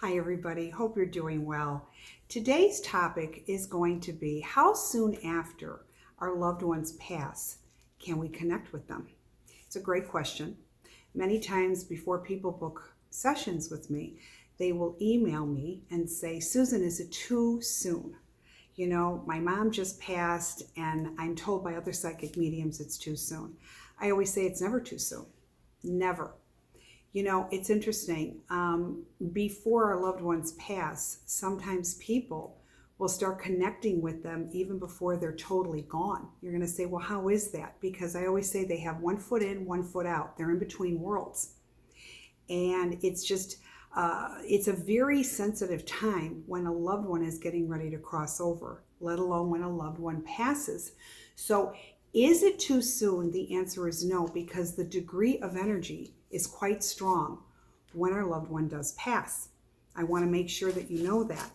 Hi, everybody. Hope you're doing well. Today's topic is going to be how soon after our loved ones pass can we connect with them? It's a great question. Many times before people book sessions with me, they will email me and say, Susan, is it too soon? You know, my mom just passed and I'm told by other psychic mediums it's too soon. I always say it's never too soon. Never. You know, it's interesting. Before our loved ones pass, sometimes people will start connecting with them even before they're totally gone. You're going to say, well, how is that? Because I always say they have one foot in, one foot out. They're in between worlds. And it's a very sensitive time when a loved one is getting ready to cross over, let alone when a loved one passes. So is it too soon? The answer is no, because the degree of energy is quite strong when our loved one does pass. I want to make sure that you know that.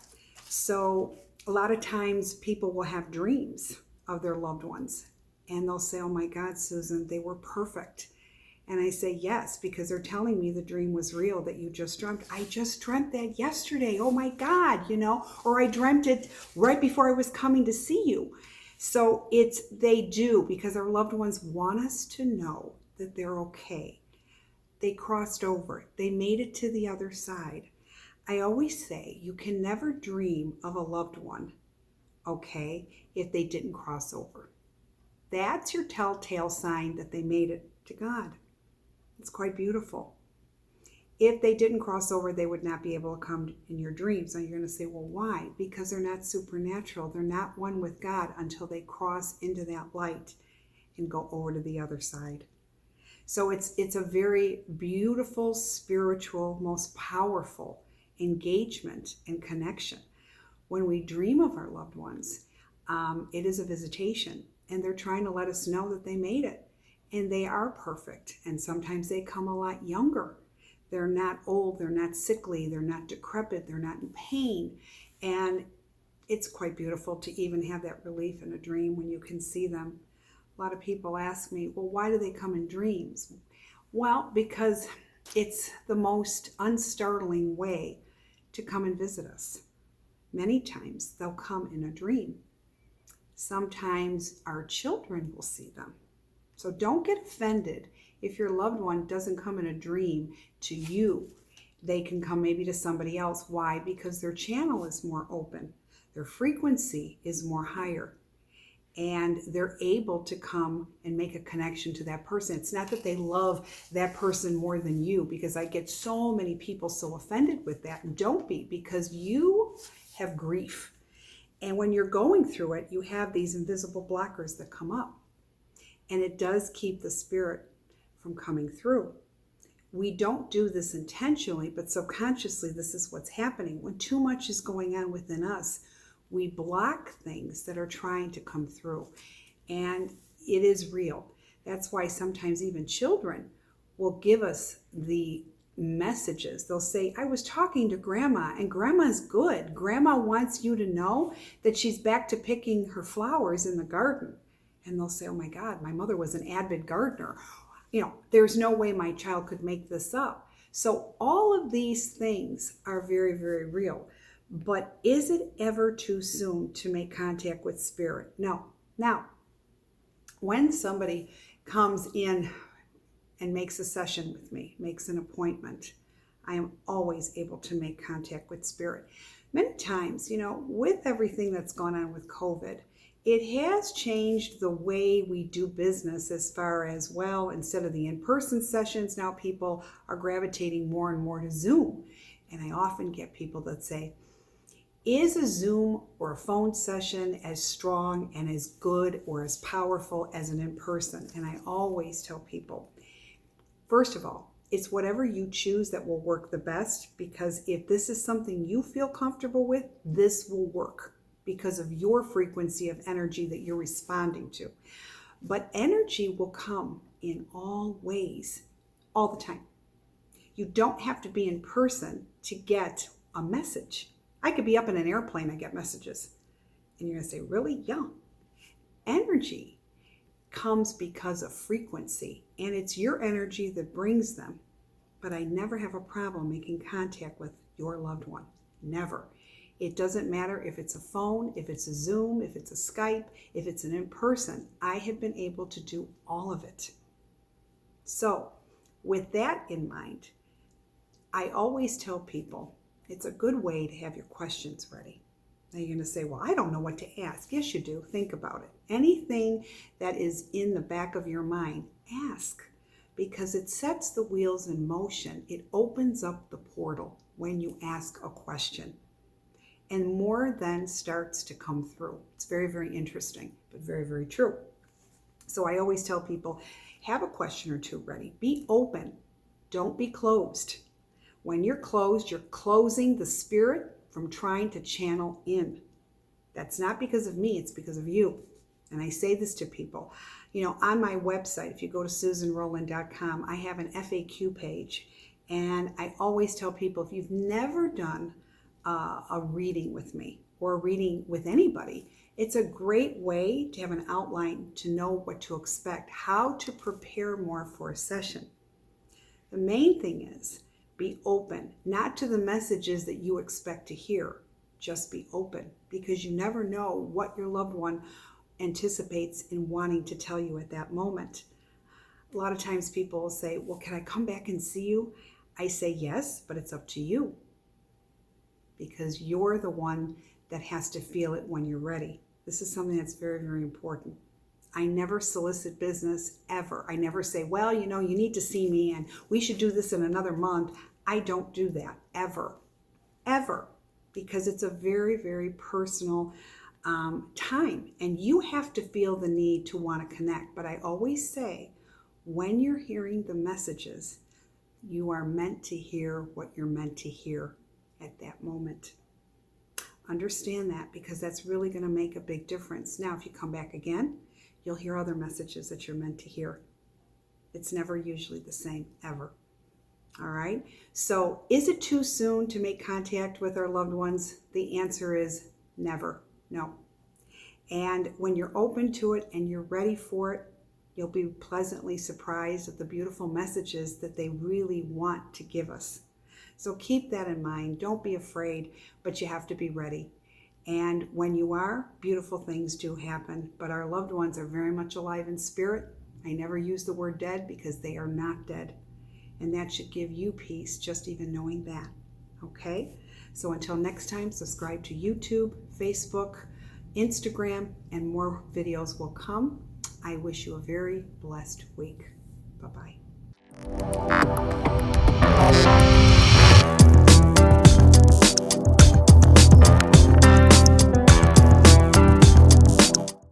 So a lot of times people will have dreams of their loved ones and they'll say, oh my God, Susan, they were perfect. And I say, yes, because they're telling me the dream was real that you just dreamt. I just dreamt that yesterday. Oh my God, or I dreamt it right before I was coming to see you. So they do, because our loved ones want us to know that they're okay. They crossed over. They made it to the other side. I always say you can never dream of a loved one, okay, if they didn't cross over. That's your telltale sign that they made it to God. It's quite beautiful. If they didn't cross over, they would not be able to come in your dreams. Now you're going to say, well, why? Because they're not supernatural. They're not one with God until they cross into that light and go over to the other side. So it's a very beautiful, spiritual, most powerful engagement and connection. When we dream of our loved ones, it is a visitation, and they're trying to let us know that they made it. And they are perfect, and sometimes they come a lot younger. They're not old, they're not sickly, they're not decrepit, they're not in pain. And it's quite beautiful to even have that relief in a dream when you can see them. A lot of people ask me, well, why do they come in dreams? Well, because it's the most unstartling way to come and visit us. Many times they'll come in a dream. Sometimes our children will see them. So don't get offended if your loved one doesn't come in a dream to you. They can come maybe to somebody else. Why? Because their channel is more open. Their frequency is more higher. And they're able to come and make a connection to that person. It's not that they love that person more than you, because I get so many people so offended with that. And don't be, because you have grief. And when you're going through it, you have these invisible blockers that come up. And it does keep the spirit from coming through. We don't do this intentionally, but subconsciously this is what's happening. When too much is going on within us, we block things that are trying to come through. And it is real. That's why sometimes even children will give us the messages. They'll say, I was talking to Grandma, and Grandma's good. Grandma wants you to know that she's back to picking her flowers in the garden. And they'll say, oh my God, my mother was an avid gardener. There's no way my child could make this up. So all of these things are very, very real. But is it ever too soon to make contact with spirit? No. Now, when somebody comes in and makes a session with me, makes an appointment, I am always able to make contact with spirit. Many times, with everything that's gone on with COVID, it has changed the way we do business as far as, well, instead of the in-person sessions, now people are gravitating more and more to Zoom. And I often get people that say, is a Zoom or a phone session as strong and as good or as powerful as an in-person? And I always tell people, first of all, it's whatever you choose that will work the best, because if this is something you feel comfortable with, this will work because of your frequency of energy that you're responding to. But energy will come in all ways, all the time. You don't have to be in person to get a message. I could be up in an airplane, I get messages. And you're going to say, really? Yeah. Energy comes because of frequency, and it's your energy that brings them. But I never have a problem making contact with your loved one. Never. It doesn't matter if it's a phone, if it's a Zoom, if it's a Skype, if it's an in-person. I have been able to do all of it. So with that in mind, I always tell people it's a good way to have your questions ready. Now you're going to say, well, I don't know what to ask. Yes, you do. Think about it. Anything that is in the back of your mind, ask, because it sets the wheels in motion. It opens up the portal when you ask a question. And more then starts to come through. It's very, very interesting, but very, very true. So I always tell people, have a question or two ready. Be open. Don't be closed. When you're closed, you're closing the spirit from trying to channel in. That's not because of me, it's because of you. And I say this to people. On my website, if you go to susanrowlen.com, I have an FAQ page. And I always tell people, if you've never done a reading with me or a reading with anybody, it's a great way to have an outline to know what to expect, how to prepare more for a session. The main thing is be open, not to the messages that you expect to hear. Just be open, because you never know what your loved one anticipates in wanting to tell you at that moment. A lot of times people will say, well, can I come back and see you? I say yes, but it's up to you, because you're the one that has to feel it when you're ready. This is something that's very, very important. I never solicit business, ever. I never say, well, you need to see me and we should do this in another month. I don't do that, ever, because it's a very, very personal time, and you have to feel the need to want to connect. But I always say, when you're hearing the messages, you are meant to hear what you're meant to hear at that moment. Understand that, because that's really going to make a big difference. Now, if you come back again, you'll hear other messages that you're meant to hear. It's never usually the same, ever. All right? So is it too soon to make contact with our loved ones? The answer is never. No. And when you're open to it and you're ready for it, you'll be pleasantly surprised at the beautiful messages that they really want to give us. So keep that in mind. Don't be afraid, but you have to be ready. And when you are, beautiful things do happen. But our loved ones are very much alive in spirit. I never use the word dead, because they are not dead. And that should give you peace, just even knowing that. Okay? So until next time, subscribe to YouTube, Facebook, Instagram, and more videos will come. I wish you a very blessed week. Bye-bye.